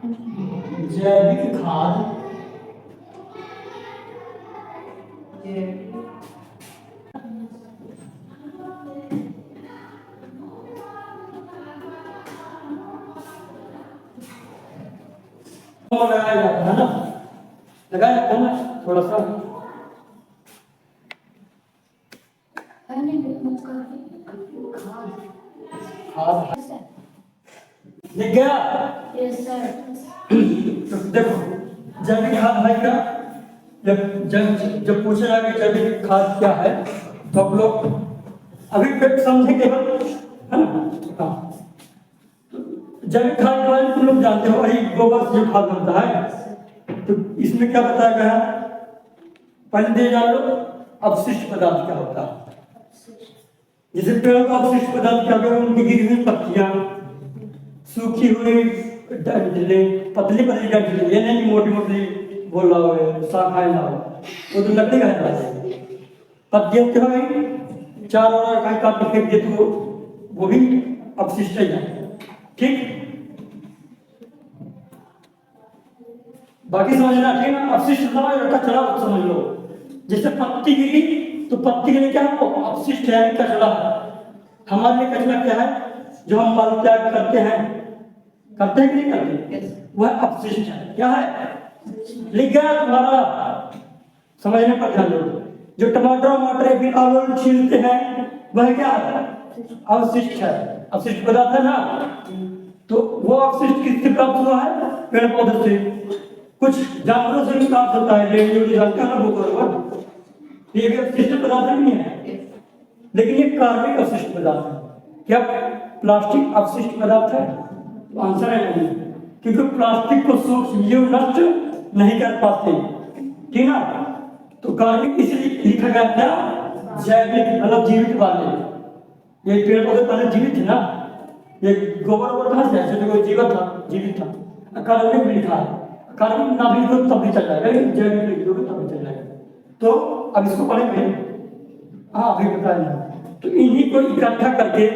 जैविक खाद लगाया जाता है ना, लगाया जाता है ना थोड़ा सा। खाद लिख गया। Yes sir. तो देखो जैविक खाद है क्या, जब जब जब पूछा जाए कि जैविक खाद क्या है तो आप लोग अभी तक समझेंगे है ना। हाँ, जैविक खाद के बारे में तुम लोग जानते हो, वही गोबर से जो खाद बनता है। तो इसमें क्या बताया गया है, पहले दे जान लो अवशिष्ट पदार्थ क्या होता है। जैसे पेड़ों का अवशिष्ट पदार्थ क्या होगा, उनकी गिरी हुई पत्तियां, सूखी हुई डंठलें, पतली पतली डंठलें, ये नहीं कि मोटी मोटी वो लाओ शाखाएं लाओ, वो तो लकड़ी का है। पत्तियां क्या होगी, चार और कहीं काट के फेंक दे तो वो भी अवशिष्ट है। ठीक, बाकी समझना ठीक है। अवशिष्ट समझ रखा चला समझ लो। जैसे पत्ती गिरी तो पत्ती के लिए क्या है, अवशिष्ट है, कचरा। हमारे लिए कचरा क्या है, जो हम मल त्याग करते हैं कि नहीं करते, वह अवशिष्ट है। क्या है, लिख गया तुम्हारा, समझने पर ध्यान दो। जो टमाटर वमाटर फिर आलू छीलते हैं वह क्या है, अवशिष्ट है, अवशिष्ट पदार्थ है ना। तो वो अवशिष्ट किससे प्राप्त हुआ है, पेड़ पौधे से, कुछ जानवरों से भी प्राप्त होता है, रेडियो जानते हैं ना वो बरोबर। ये भी अवशिष्ट पदार्थ नहीं है, लेकिन ये कार्बनिक अवशिष्ट पदार्थ है। क्या प्लास्टिक अवशिष्ट पदार्थ है, तो आंसर है नहीं, क्योंकि प्लास्टिक को सूक्ष्म जीव नष्ट नहीं कर पाते, ठीक ना। तो कार्बनिक इसलिए लिखा गया था, जैविक मतलब जीवित वाले। ये पेड़ पौधे पहले जीवित थे ना, ये गोबर वोबर कहाँ से आया, जो जीवित था। कार्बनिक भी लिखा है, कार्बनिक ना भी लिखो तब भी चल जाएगा, लेकिन जैविक लिखोगे तब भी चल जाएगा। तो अब इसको पढ़ेंगे। हाँ अभी बताया। तो इन्हीं को इकट्ठा करके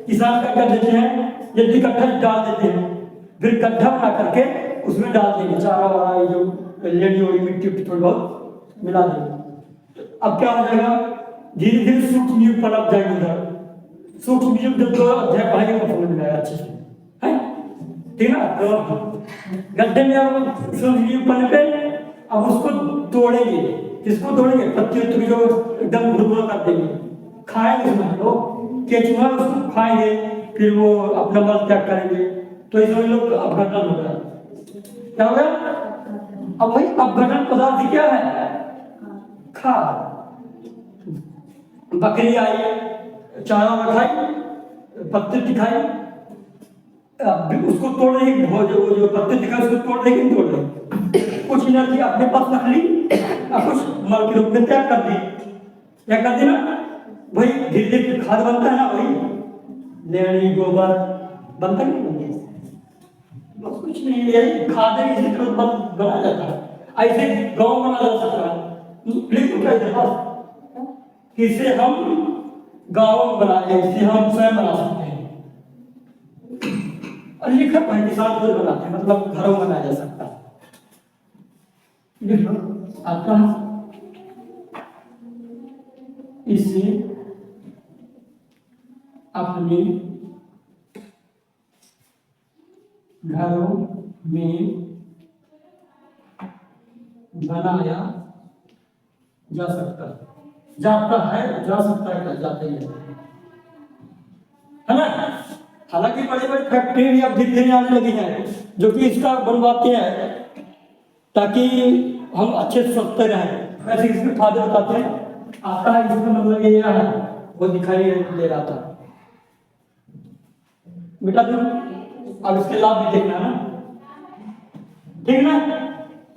किसान क्या कर देते हैं, ये इकट्ठा डाल देते हैं, फिर गड्ढा बना करके उसमें डाल देंगे चारा वारा, जो लेडी वाली मिट्टी थोड़ी बहुत मिला देंगे। अब क्या हो जाएगा, धीरे धीरे सूक्ष्म जीव पनप जाएंगे उधर। सूक्ष्म जीव जब दो अध्याय पढ़ेंगे तो समझ में आएगा अच्छे से, है ठीक ना। तो गड्ढे में अब सूक्ष्म जीव पनपे, अब उसको तोड़ेंगे। किसको तोड़ेंगे, पत्ती जो एकदम भुरभुरा कर देंगे, खाएंगे उसमें लोग, केचुआ उसको खाएंगे, फिर वो अपना मल त्याग करेंगे। तो इसमें लोग अपघटन हो गया, क्या हो गया, अब वही अपघटन पदार्थ क्या है, खाद। बकरी आई, चारा खाई, पत्ते दिखाई, उसको तोड़ रही, जो पत्ते दिखाई उसको तोड़ रही, तोड़ रही, कुछ एनर्जी अपने पास रख ली, कुछ मल के रूप में त्याग कर दी। क्या कर दी ना, वही धीरे धीरे खाद बनता है ना, वही लेड़ी गोबर बनता नहीं, बस कुछ नहीं, यही खाद है, इसी तरह बनाया जाता है। ऐसे गांव बना जा सकता है, लेकिन क्या देखा किसे हम गांव बनाए, इसे हम स्वयं बना सकते हैं। और लिखा है किसान खुद बनाते हैं, मतलब घरों बनाया जा सकता है। आपका इसे अपने घरों में बनाया जा सकता है, जाता है, जा सकता है, जाते ही है ना। हालांकि बड़ी बड़ी फैक्ट्री अब धीरे धीरे आने लगी हैं, जो कि इसका बनवाते हैं ताकि हम अच्छे से स्वस्थ रहें। वैसे इसमें फायदे बताते हैं, आता है इसका मतलब ये है, वो दिखाई दे रहा था बेटा तुम, अब इसके लाभ भी देखना ना, ठीक ना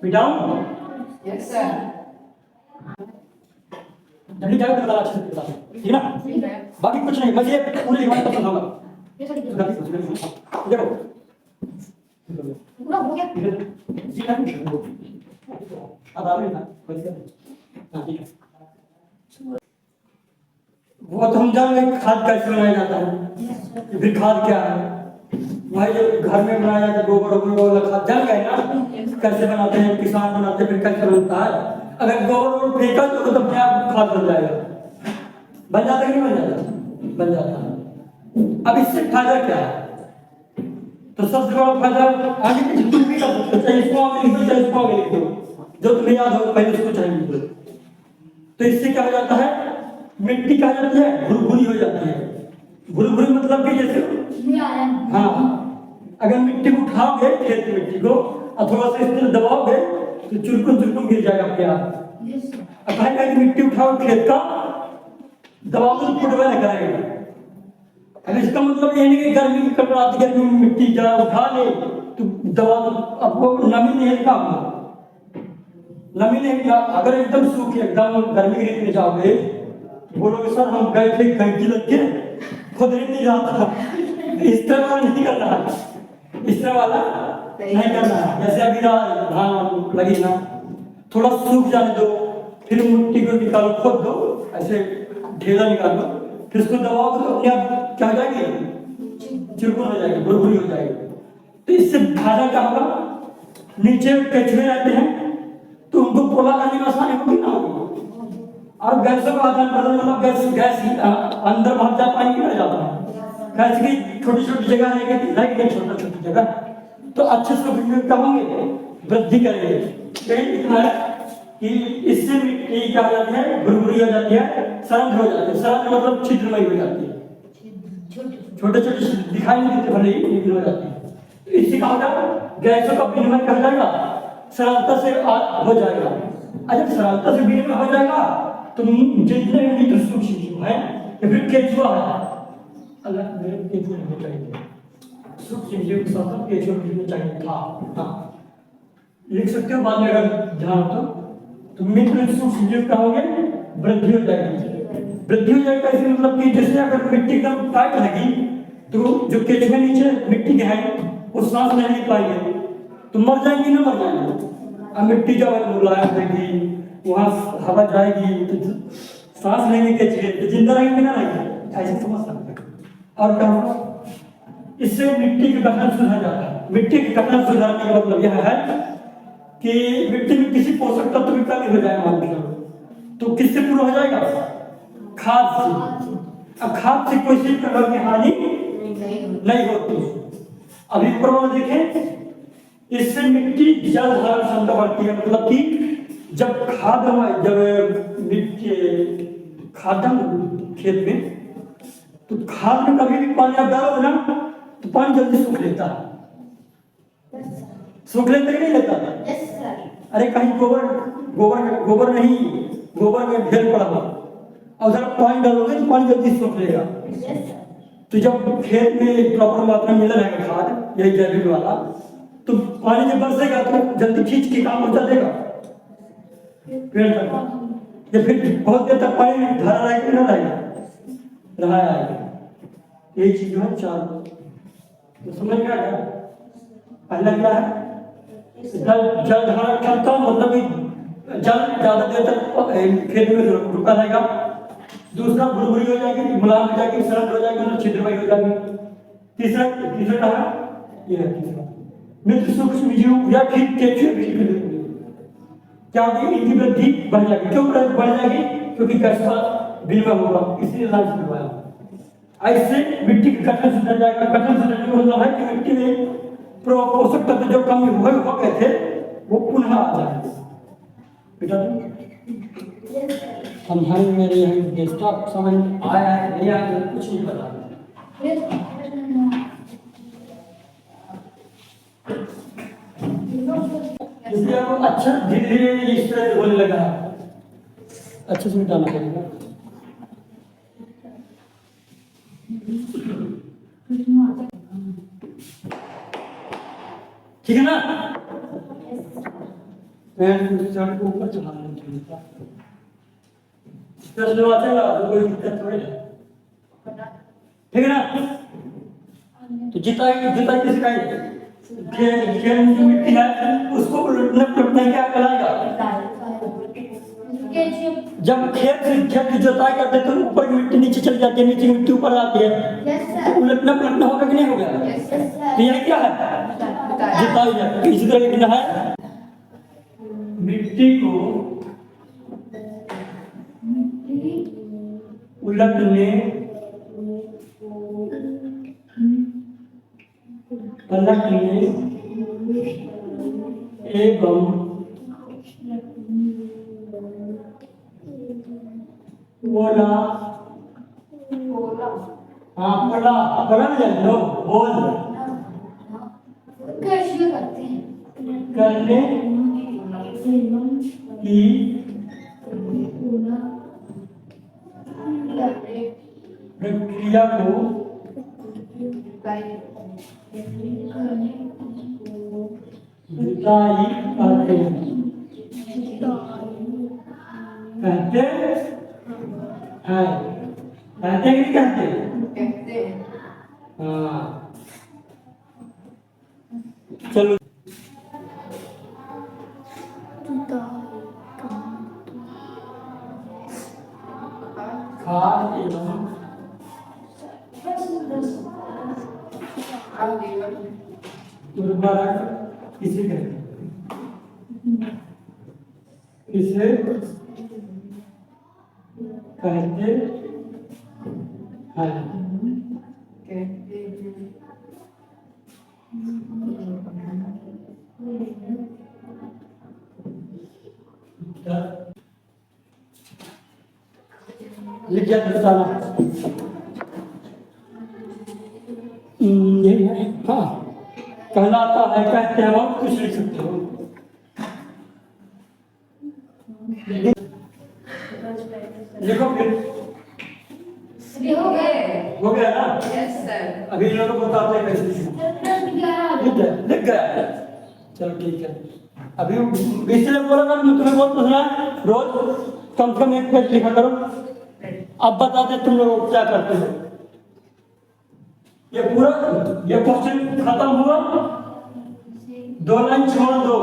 बेटाओ। Yes sir. जल्दी जाओ तो अच्छे से बता, ठीक ना। बाकी कुछ नहीं, मैं ये पूरी लिखवाई तो समझाऊंगा। देखो पूरा हो गया, जी ना, अब आ रही ना, हाँ ठीक है। वो तो हम जानेंगे खाद कैसे बनाया जाता है, फिर खाद क्या है। भाई जो घर में बनाया जाता है गोबर वाला खाद जान गए ना कैसे बनाते हैं, किसान बनाते हैं, फिर कैसे बनता है। अगर गोबर फेंका तो अपने आप खाद बन जाएगा। बन जाता है कि नहीं बन जाता? बन जाता है। अब इससे फायदा क्या है? तो सबसे बड़ा फायदा आगे पीछे कुछ भी कर सकते हो, चाहे इसको आगे लिख दो चाहे इसको आगे लिख दो, जो तुम्हें याद हो पहले उसको चाहे लिख दो। तो इससे क्या हो जाता है, मिट्टी क्या हो जाती है, भुरभुरी हो जाती है। भुरभुरी मतलब कि जैसे हाँ, अगर मिट्टी को उठाओगे खेत की मिट्टी को और थोड़ा सा इस तरह दबाओगे तो चुरकुन चुरकुन गिर जाएगा अपने आप। अब कहीं मिट्टी उठाओ खेत का दबाओ तो फुटवे नहीं करेगा। अब इसका मतलब ये नहीं कि गर्मी की कटरात गर्मी में मिट्टी जरा उठा ले तो दबा दो, अब वो नमी नहीं है काम, नमी नहीं। अगर एकदम सूखी एकदम गर्मी के में जाओगे बोलोगे सर हम गए थे घंटी लग के खुद नहीं जाता, इस तरह वाला नहीं करना, इस तरह वाला नहीं करना। जैसे अभी धान लगी ना, थोड़ा सूख जाने दो, फिर मिट्टी को निकालो, खोद दो, ऐसे ढेला निकालो, फिर उसको दबाओ तो अपने आप क्या हो जाएगी, चिरकुन हो जाएगी, भुरभुरी हो जाएगी। तो इससे फायदा क्या होगा, नीचे कछुए रहते हैं तो उनको पोला करने में आसानी होगी ना होगी। और गैसों का आदान प्रदान मतलब गैस अंदर भाग जा पानी नहीं जाता है, गैस की छोटी छोटी जगह रहेगी, छोटा छोटी जगह, तो अच्छे से कमांगे, वृद्धि करेंगे। यही दिखना है कि इससे मिट्टी क्या हो जाती है, भुरभुरी हो जाती है, सरंध्र हो जाती है। सरंध्र मतलब छिद्रमयी हो जाती है, छोटे छोटे दिखाई नहीं देते भले ही, लेकिन हो जाती है। तो इससे क्या होगा, गैसों का विनिमय कर जाएगा, सरलता से हो जाएगा। अगर सरलता से विनिमय हो जाएगा तो जितने मित्र सूक्ष्म जीव है या फिर केचुआ है, अलग मेरे केचुआ नहीं चाहिए, सूक्ष्म जीव के साथ केचुआ भी चाहिए था। हाँ लिख सकते हो बाद में अगर ध्यान हो तो मित्र सूक्ष्म जीव क्या होंगे, वृद्धि हो जाएगी। वृद्धि हो जाएगा इसका मतलब कि जैसे अगर मिट्टी एकदम टाइट लगी तो जो केचुए नीचे मिट्टी के हैं वो सांस नहीं ले पाएंगे तो मर जाएंगी ना मर जाएंगे। अब मिट्टी जब मुलायम रहेगी वहां हवा जाएगी तो सांस लेने के लिए तो जिंदा रहेंगे ना रहेंगे, ऐसे समझ सकते हैं। और क्या होगा, इससे मिट्टी का गठन सुधर जाता है। मिट्टी का गठन सुधारने का मतलब यह है कि मिट्टी में किसी पोषक तत्व की कमी हो जाए मान लो तो किससे पूरा हो जाएगा, खाद से। अब खाद से कोई चीज प्रकार की हानि नहीं होती। अभी ऊपर देखें, इससे मिट्टी जल धारण क्षमता बढ़ती है, मतलब कि जब मिट्टी खाद खेत में तो खाद में कभी भी पानी आप डालोगे ना तो पानी जल्दी सूख लेता है, सूख लेता कि नहीं लेता। अरे कहीं गोबर नहीं, गोबर में ढेर पड़ा हुआ और उधर पानी डालोगे तो पानी जल्दी सूख लेगा। तो जब खेत में प्रॉपर मात्रा में मिल रहेगा खाद यही जैविक वाला तो पानी जब बरसेगा तो जल्दी खींच के काम पहुंचा देगा पेड़ तक। या फिर बहुत देर तक पानी धरा रहेगा ना रहा है। यही चीज है चार, तो समझ में आ गया। पहला क्या है, जल धारण क्षमता मतलब कि जल ज्यादा देर तक खेत में रुका रहेगा। दूसरा भुरभुरी हो जाएगी, मुलायम हो जाएगी, सरल हो जाएगी, मतलब छिद्रमयी हो जाएगी। तीसरा क्या है, ये है तीसरा मित्र सूक्ष्म जीव या फिर केचुए क्या होगी, इनकी वृद्धि बढ़ जाएगी। क्यों बढ़ जाएगी, क्योंकि गैस का विनिमय होगा, इसलिए लाल करवाया। ऐसे मिट्टी का गठन सुधर जाएगा। गठन सुधरने का मतलब है कि मिट्टी में पोषक तत्व जो कमी हो गए थे वो पुनः आ जाएंगे। बेटा समझाने मेरे यहाँ डेस्कटॉप समझ आया है नहीं आया कुछ नहीं पता। इसलिए आपको अच्छा धीरे धीरे इस तरह होने लगा, अच्छे से मिटाना पड़ेगा। ठीक है ना, मैं जाने को ऊपर चढ़ा दूंगा। तो कोई दिक्कत थोड़ी है, ठीक है ना। तो जितना किसी का खेल मिट्टी है उसको उलटने क्या कहलाएगा। जब खेत की जोताई करते तो ऊपर की मिट्टी नीचे चली जाती है, नीचे मिट्टी ऊपर आती है, उलटना पलटना होगा कि नहीं होगा। तो यह क्या है? जुताई है। इसी तरह लिखना है मिट्टी को उलटने पलटने एवं बोला, हाँ बोला बोला ना लो बोल कैसे करते हैं? करने की प्रक्रिया को जुताई कहते हैं। कहते हैं, कहते हैं कि कहते हैं? हाँ चलो खाद एवं उर्वरक किसे कहते हैं? किसे कहते हैं? लिख जा बताना। ये है हाँ कहलाता है, कहते हैं, बहुत कुछ लिख सकते हो। देखो फिर हो गया ना? अभी लोग बताते हैं कैसे लिख गया। चलो ठीक है। अभी इसलिए बोला था तुम्हें बहुत पूछना है, रोज कम से कम एक पेज लिखा करो। अब बता दे तुम लोग क्या करते हो। ये पूरा ये क्वेश्चन खत्म हुआ, 2 लाइन छोड़ दो,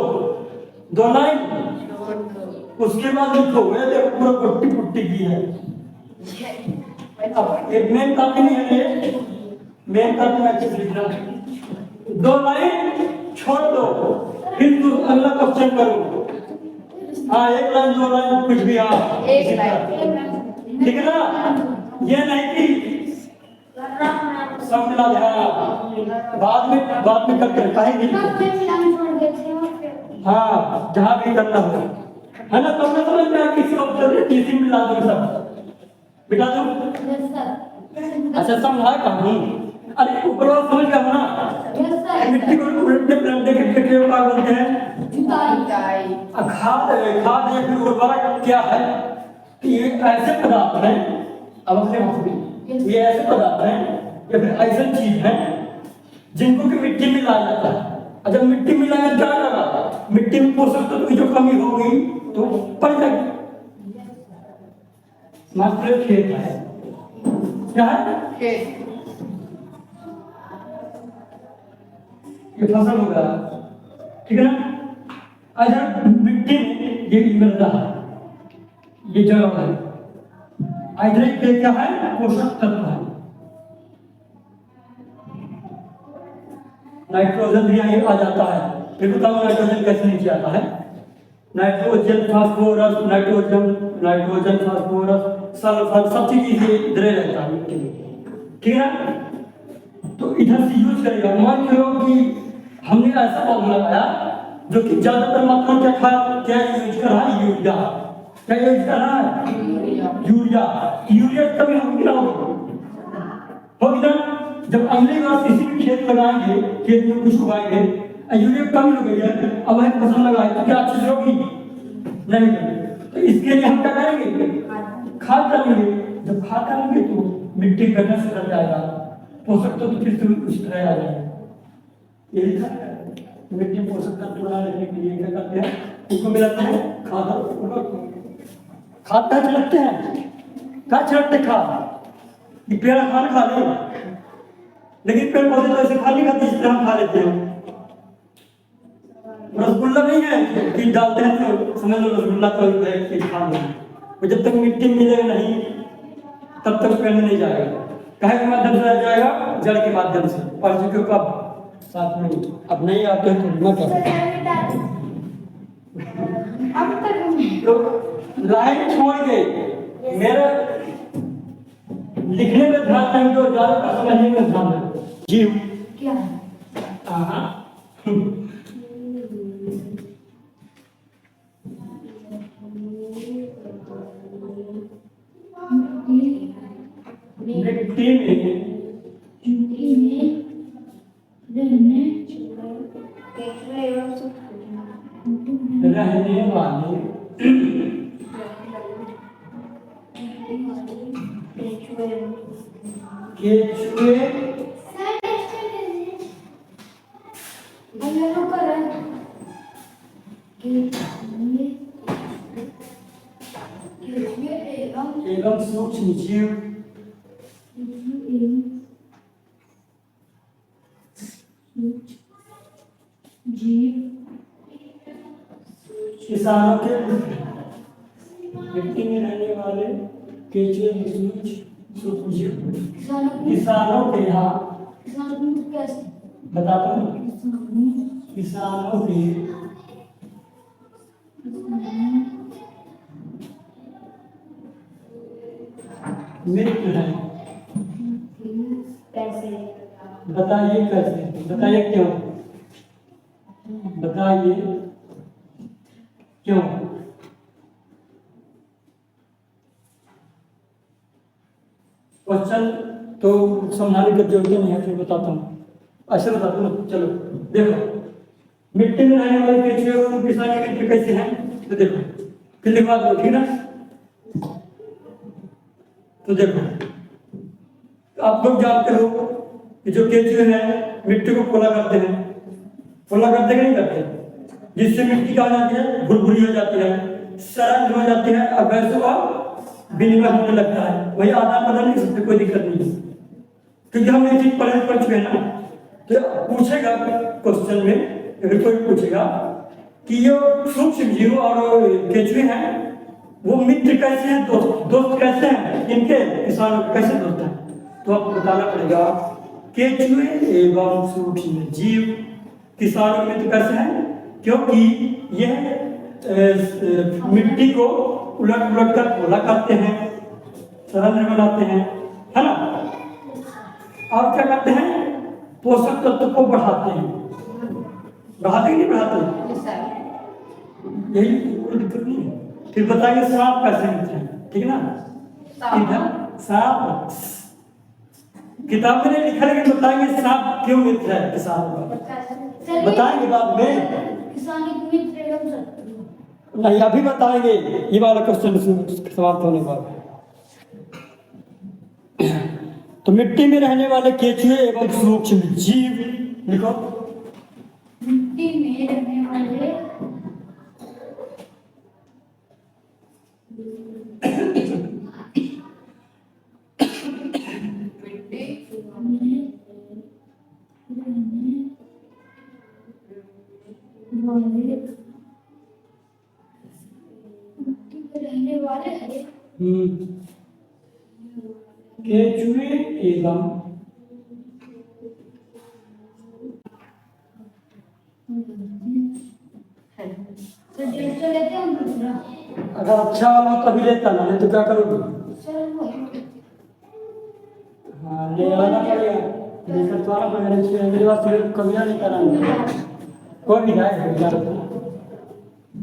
2 लाइन उसके बाद लिखो। ये देखो पूरा पुट्टी पुट्टी की है। अब एक मेन कॉपी नहीं है, ये मेन कॉपी में अच्छे से लिखना। 2 लाइन छोड़ दो, फिर तू अगला क्वेश्चन करो। हाँ 1 लाइन 2 लाइन कुछ भी, हाँ एक लाइन ठीक है ना? ये नहीं कि सब मिला दे। हाँ बाद में करते कहेंगे। हाँ जहाँ भी करना हो है ना, तुमने समझ में किसी ऑप्शन किसी मिला दो सब बिठा दो। अच्छा समझाए कहाँ? अरे ऊपर वाला समझ गया ना? मिट्टी को उलटने पलटने के प्रक्रिया को बोलते हैं जुताई। खाद या फिर उर्वरक क्या है कि ये ऐसे पदार्थ हैं, अब अपने में ये ऐसे पदार्थ हैं या फिर ऐसी चीज है जिनको कि मिट्टी में लाया जाता है। और जब मिट्टी में लाया क्या लगा, मिट्टी में पोषक तत्व की जो कमी होगी तो पड़ जाएगी। मात्र खेत है, क्या है? ये फसल होगा, ठीक है ना? अगर मिट्टी में ये मृदा है, ये जड़ है, इधर के क्या है? पोषक तत्व है। नाइट्रोजन भी यहीं आ जाता है। फिर बताओ नाइट्रोजन कैसे नीचे आता है? नाइट्रोजन फास्फोरस सल्फर सब चीज इधर रहता है मिट्टी में, ठीक है ना? तो इधर से यूज करेगा। मान लो कि हमने ऐसा पौधा लगाया जो कि ज्यादातर मात्रा में क्या यूज कर रहा है? यूरिया। क्या यूज कर रहा है? यूरिया कभी होगी ना? होगी ना? जब अगली बार किसी भी खेत लगाएंगे, खेत में कुछ उगाएंगे, यूरिया कम हो गई है, अब वह फसल लगाए तो क्या अच्छी होगी? नहीं होगी। तो इसके लिए हम क्या करेंगे? खाद डालेंगे। जब खाद डालेंगे तो मिट्टी गठन से कर जाएगा, पोषक तत्व फिर से उस तरह आ जाएगा। यही था मिट्टी पोषक तत्व डालने के लिए क्या करते हैं? उसको मिलाते हैं खाद। खाद कहाँ छिड़कते हैं? कहाँ छिड़कते खाद? ये पेड़ खाना खा ले, लेकिन पेड़ पौधे तो ऐसे खाली खाते जिस तरह हम खा लेते हैं। रसगुल्ला नहीं है कि डालते हैं तो समझ लो रसगुल्ला तो खा लो। जब तक मिट्टी मिलेगा नहीं तब तक पेड़ नहीं जाएगा। कहे के माध्यम से जाएगा? जड़ के माध्यम से। और जो कब साथ में अब नहीं आते हैं तो मैं क्या अब तक तो लाइन छोड़ के मेरा लिखने में ध्यान नहीं तो ज्यादा समझने में ध्यान है जीव क्या है? हाँ मिट्टी में रहने वाले केचुए एवं सूक्ष्म जीव किसानों के मिट्टी में रहने वाले केचुए सूक्ष्म जीव किसानों के यहाँ बताता हूँ किसानों के मित्र है बताइए कैसे बताइए क्यों बताइए क्यों क्वेश्चन तो समझाने की जरूरत नहीं है फिर बताता हूँ ऐसे बताता हूँ चलो देखो मिट्टी में रहने वाले केचुए और किसान के मित्र कैसे हैं तो देखो फिर लिखवा दो ठीक ना तो देखो आप लोग जानते हो कि जो केचुए हैं मिट्टी को पोला करते हैं पोला करते कि नहीं करते जिससे मिट्टी क्या हो जाती है भुरभुरी हो जाती है सरल हो जाती है और गैसों का विनिमय होने लगता है वही आदान प्रदान नहीं सकते कोई दिक्कत नहीं है क्योंकि हम ये चीज पढ़ चुके हैं ना तो पूछेगा क्वेश्चन में अगर कोई पूछेगा कि ये सूक्ष्म जीव और केचुए हैं वो मित्र कैसे हैं दोस्त कैसे हैं इनके किसानों के कैसे दोस्त हैं तो आपको बताना पड़ेगा केचुए एवं सूक्ष्म जीव किसानों के मित्र कैसे हैं क्योंकि यह मिट्टी को उलट उलट कर पोला करते हैं सरल बनाते हैं है ना और क्या करते हैं पोषक तत्व को बढ़ाते हैं बढ़ाते कि नहीं बढ़ाते यही कोई दिक्कत नहीं है फिर बताइए सांप कैसे मित्र है ठीक ना इधर सांप किताब में नहीं लिखा लेकिन बताएंगे सांप क्यों मित्र है किसान का बताएंगे बाद में नहीं अभी बताएंगे ये वाला क्वेश्चन समाप्त होने के बाद तो मिट्टी में रहने वाले केचुए एवं सूक्ष्म जीव लिखो मिट्टी में रहने वाले रहने वाले केचुए एवं अगर अच्छा वाला हो तभी लेता ना नहीं तो क्या करोगे हाँ ले आना पड़ेगा लेकर तो आना पड़ेगा मेरे पास फिर कमियां नहीं कराना कोई भी जाए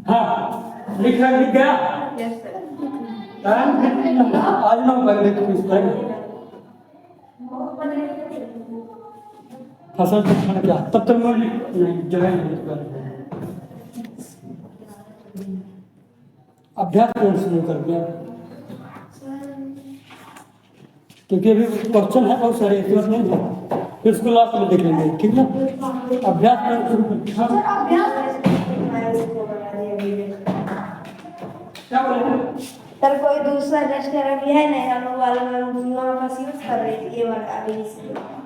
हाँ लिख गया आज ना पहले तो इस तरह फसल तो खाना क्या तब तक मैं नहीं जगह नहीं अभ्यास कौन शुरू कर दिया क्योंकि अभी क्वेश्चन है बहुत सारे इस नहीं था फिर उसको लास्ट में देख लेंगे ठीक ना अभ्यास करना शुरू कर क्या बोले सर कोई दूसरा रजिस्टर अभी है नहीं हम लोग वाले में दूसरा बस यूज कर रहे थे ये वाला अभी इसलिए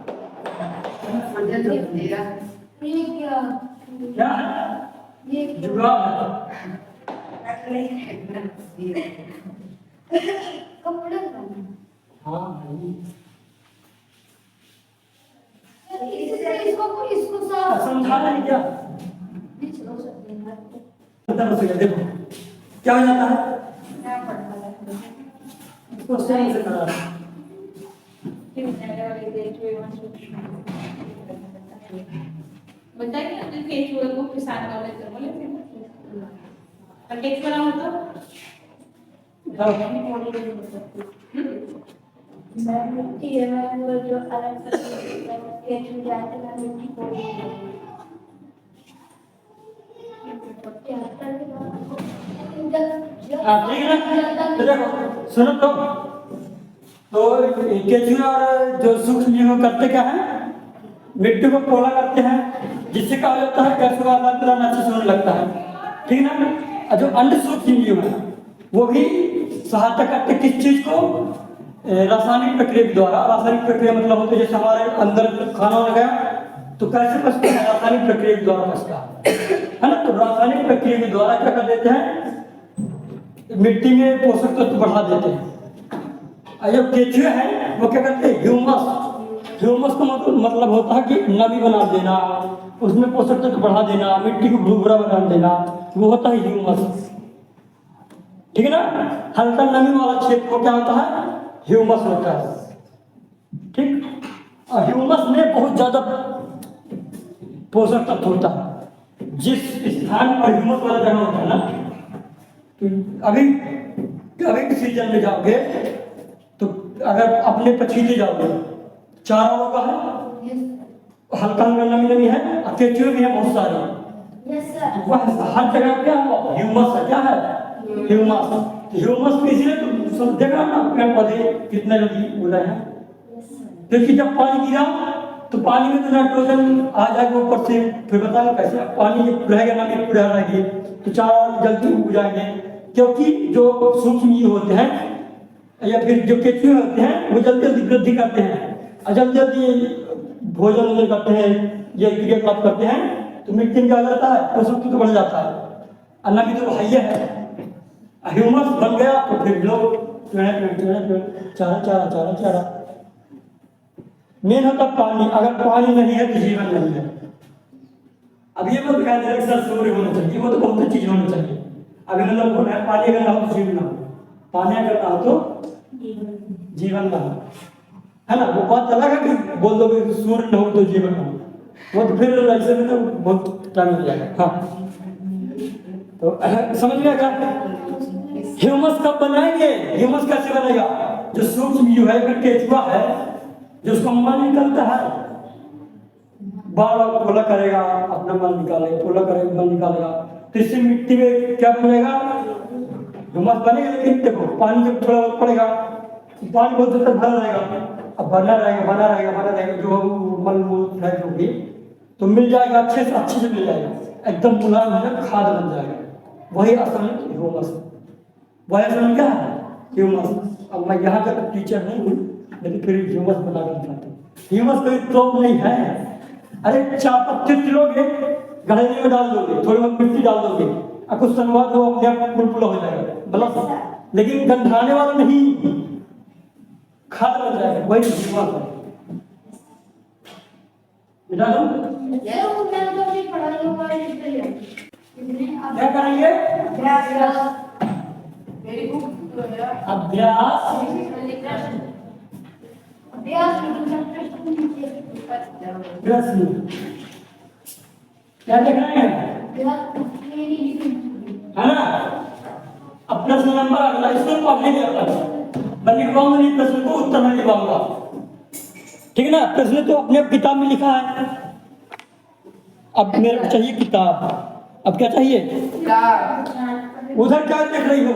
ये क्या क्या है ये जुगाड़ कपड़े हाँ इससे इसको साफ समझा रहे हैं क्या? चलो सकते हैं पता हो सके देखो क्या हो जाता है, इसको सही से करा बताइए अपने केचुए को किसान का लेकर बोले और केचुआ होता मैं मिट्टी है, मैं वो जो अलग के छू जाते हैं मिट्टी को हाँ ठीक है ना। तो देखो सुनो तो केचुआ और जो सूक्ष्म जीव करते क्या है, मिट्टी को पोला करते हैं, जिससे क्या हो जाता है केचुआ अल्लाह अच्छे सोने लगता है, ठीक है ना। और जो अन्य सूक्ष्म जीव है वो भी सहायता करते किस चीज को, रासायनिक प्रक्रिया के द्वारा। रासायनिक प्रक्रिया मतलब होती है जैसे हमारे अंदर खाना हो गया तो कैसे पचता है, रासायनिक प्रक्रिया के द्वारा पचता है ना। तो रासायनिक प्रक्रिया के द्वारा क्या कर देते हैं, मिट्टी में पोषक तत्व बढ़ा देते हैं। और जो केचुए हैं वो क्या करते हैं, ह्यूमस। ह्यूमस का मतलब होता है कि नमी बना देना, उसमें पोषक तत्व बढ़ा देना, मिट्टी को भुरभुरा बना देना, वो होता है ह्यूमस, ठीक है ना। हल्का नमी वाला क्षेत्र को क्या होता है, ह्यूमस होता है, ठीक। और ह्यूमस में बहुत ज्यादा पोषक तत्व होता है। जिस स्थान पर ह्यूमस वाला जगह होता है ना, तो अभी के सीजन में जाओगे तो अगर अपने पछीते जाओगे, चारा होगा है, हल्का हल्का नमी है, और केचुए भी है बहुत सारे, यस सर वह हर जगह क्या है, ह्यूमस है, क्या है ह्यूमस। ह्यूमस को इसलिए तो सब देखा ना पेड़ पौधे कितने जल्दी उग रहे हैं, क्योंकि जब पानी गिरा तो पानी में तो नाइट्रोजन आ जाएगा ऊपर से, फिर बताओ कैसे पानी जब रहेगा नमी पूरा रहेगी तो चारा जल्दी उग जाएंगे। क्योंकि जो सूक्ष्म जीव होते हैं या फिर जो केचुए होते हैं वो जल्दी जल्दी वृद्धि करते हैं और जल्दी जल्दी भोजन करते हैं, ये क्रिया प्राप्त करते हैं, तो मिट्टी में क्या हो जाता है, पोषक तत्व बढ़ जाता है, और नमी तो हाइया है, ह्यूमस बन गया तो फिर लोग चारा चारा चारा चारा। मेन होता पानी, अगर पानी नहीं है तो जीवन नहीं है। अब ये मत कह दे सर सूर्य होना चाहिए, वो तो बहुत चीज होनी चाहिए। अभी मतलब होना है, पानी अगर ना हो तो जीवन ना हो, पानी अगर ना हो तो जीवन ना हो, है ना। वो बात अलग है कि बोल दो कि सूर्य ना हो तो जीवन ना हो, वो तो फिर ऐसे में तो बहुत टाइम लग जाएगा। हाँ तो समझ में क्या, ह्यूमस कब बनाएंगे, ह्यूमस कैसे बनेगा, जो सूक्ष्म जीव है, केचुआ है, जो उसका मन निकलता है, बार बार पोला करेगा, अपना मन निकालेगा, पोला करेगा, मन निकालेगा, तो इससे मिट्टी में क्या बनेगा, ह्यूमस बनेगा। लेकिन देखो पानी जब थोड़ा बहुत पड़ेगा, पानी बहुत देर तक भरा रहेगा, अब बना रहेगा, जो मल मूल है जो भी तो मिल जाएगा, अच्छे से मिल जाएगा, एकदम मुलायम है, खाद बन जाएगा। वही असल में ह्यूमस, वही असल में क्या है ह्यूमस। अब मैं यहाँ का टीचर नहीं हूँ, लेकिन फिर ह्यूमस बना कर दिखाता हूँ। ह्यूमस कोई टॉप नहीं है, अरे चार पत्ते लोगे, गहरे में डाल दोगे, थोड़ी बहुत मिट्टी डाल दोगे, और कुछ समय बाद वो अपने आप पुलपुला हो जाएगा, मतलब लेकिन गंधाने वाला नहीं, खाद बन जाएगा, वही ह्यूमस है। बेटा सर वो मैंने तो अभी पढ़ा ही हुआ है इसलिए क्या करेंगे, मेरी बुक अभ्यास प्रश्न, क्या देख रहे हैं, है ना। अब प्रश्न नंबर अगला, इसको पढ़ लिया मैं लिखवाऊंगा नहीं, प्रश्न को उत्तर में लिखवाऊंगा, ठीक है ना। प्रश्न तो अपने किताब में लिखा है, अब मेरे को चाहिए किताब। अब क्या चाहिए, उधर क्या देख रही हो,